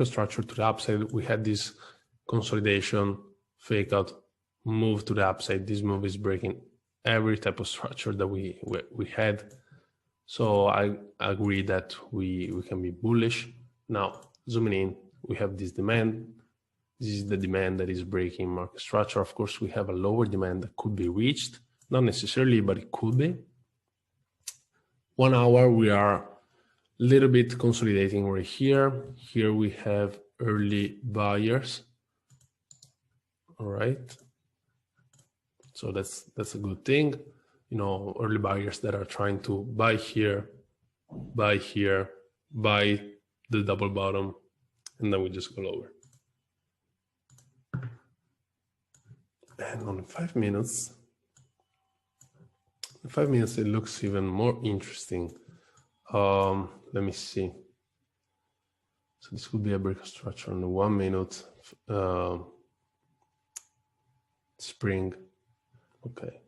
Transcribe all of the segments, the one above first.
structure to the upside, we had this consolidation, fake out, move to the upside. This move is breaking every type of structure that we had. So I agree that we can be bullish. Now, zooming in, we have this demand. This is the demand that is breaking market structure. Of course, we have a lower demand that could be reached. Not necessarily, but it could be. 1 hour, we are a little bit consolidating right here. Here we have early buyers. All right. So that's a good thing. You know, early buyers that are trying to buy here, buy the double bottom, and then we just go lower. And on 5 minutes, it looks even more interesting. Let me see. So this could be a break of structure on the 1 minute spring. Okay.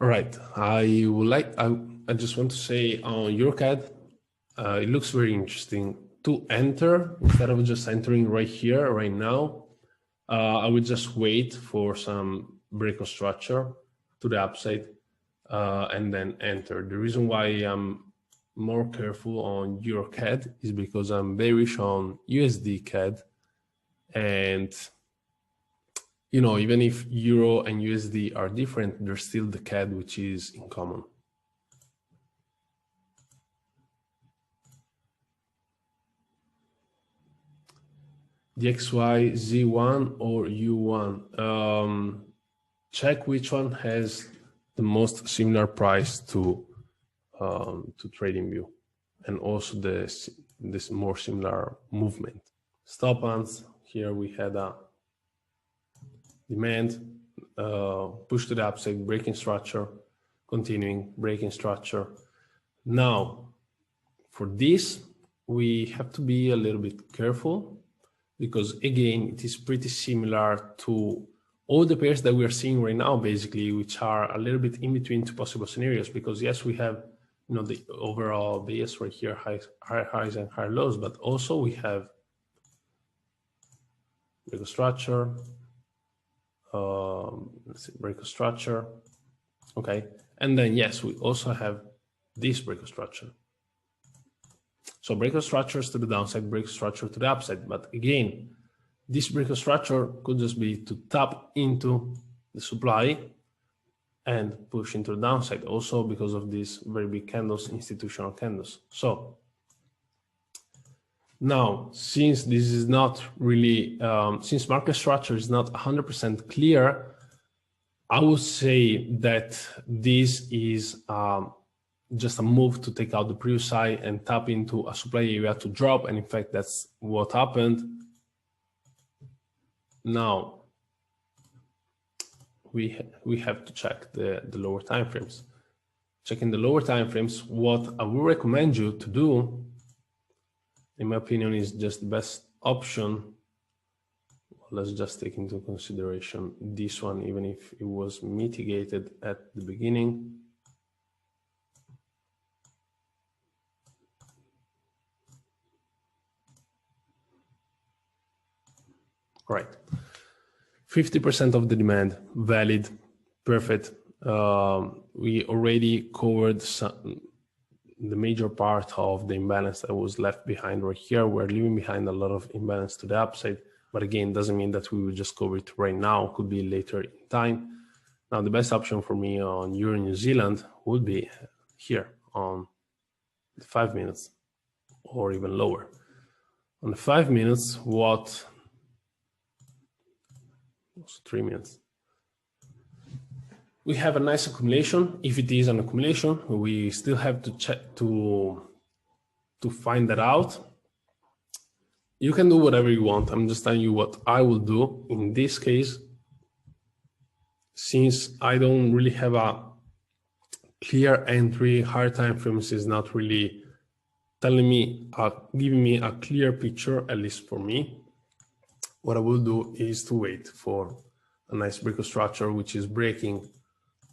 All right, I just want to say on EuroCAD, it looks very interesting to enter instead of just entering right here, right now. I would just wait for some break of structure to the upside and then enter. The reason why I'm more careful on EuroCAD is because I'm bearish on USD CAD, and you know, even if Euro and USD are different, there's still the CAD which is in common. DXY, Z1 or U1. Check which one has the most similar price to TradingView, and also this more similar movement. Stop ons, here we had a demand, push to the upside, breaking structure, continuing, breaking structure. Now, for this, we have to be a little bit careful because, again, it is pretty similar to all the pairs that we are seeing right now, basically, which are a little bit in between two possible scenarios. Because yes, we have, you know, the overall base right here, higher highs and higher lows, but also we have break of structure. Let's see, break of structure. Okay, and then yes, we also have this break of structure. So break of structures to the downside, break of structure to the upside. But again, this break of structure could just be to tap into the supply and push into the downside, also because of these very big candles, institutional candles. So now, since this is not really, since market structure is not 100% clear, I would say that this is just a move to take out the previous high and tap into a supply area to drop. And in fact, that's what happened. Now, we have to check the lower time frames. Checking the lower time frames, what I would recommend you to do, in my opinion, is just the best option. Let's just take into consideration this one, even if it was mitigated at the beginning. All right, 50% of the demand, valid, perfect. We already covered the major part of the imbalance that was left behind right here. We're leaving behind a lot of imbalance to the upside, but again, doesn't mean that we will just cover it right now. Could be later in time. Now, the best option for me on Euro New Zealand would be here on the 5 minutes or even lower. On the 5 minutes, what? 3 minutes. We have a nice accumulation. If it is an accumulation, we still have to check to find that out. You can do whatever you want. I'm just telling you what I will do in this case. Since I don't really have a clear entry, hard time frames is not really telling me, giving me a clear picture, at least for me. What I will do is to wait for a nice breakout structure, which is breaking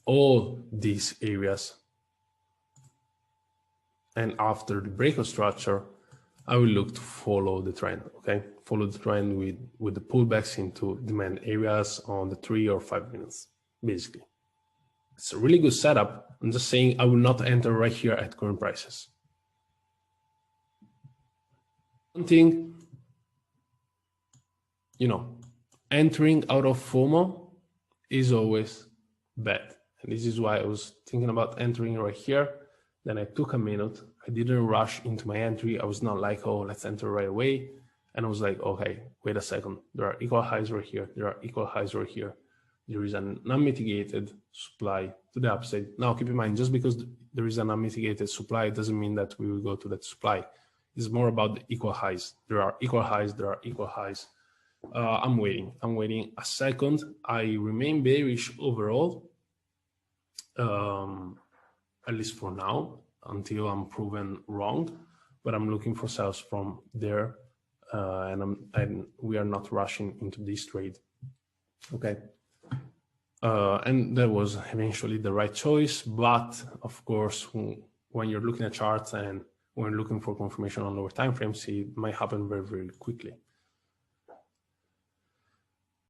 all these areas. And after the breakout structure, I will look to follow the trend, okay? Follow the trend with the pullbacks into demand areas on the 3 or 5 minutes, basically. It's a really good setup. I'm just saying I will not enter right here at current prices. One thing, you know, entering out of FOMO is always bad. And this is why I was thinking about entering right here. Then I took a minute. I didn't rush into my entry. I was not like, oh, let's enter right away. And I was like, okay, wait a second. There are equal highs right here. There are equal highs right here. There is an unmitigated supply to the upside. Now, keep in mind, just because there is an unmitigated supply, it doesn't mean that we will go to that supply. It's more about the equal highs. There are equal highs. There are equal highs. I'm waiting a second. I remain bearish overall, at least for now, until I'm proven wrong. But I'm looking for sales from there, and we are not rushing into this trade. Okay. And that was eventually the right choice. But of course, when you're looking at charts and when looking for confirmation on lower time frames, it might happen very, very quickly.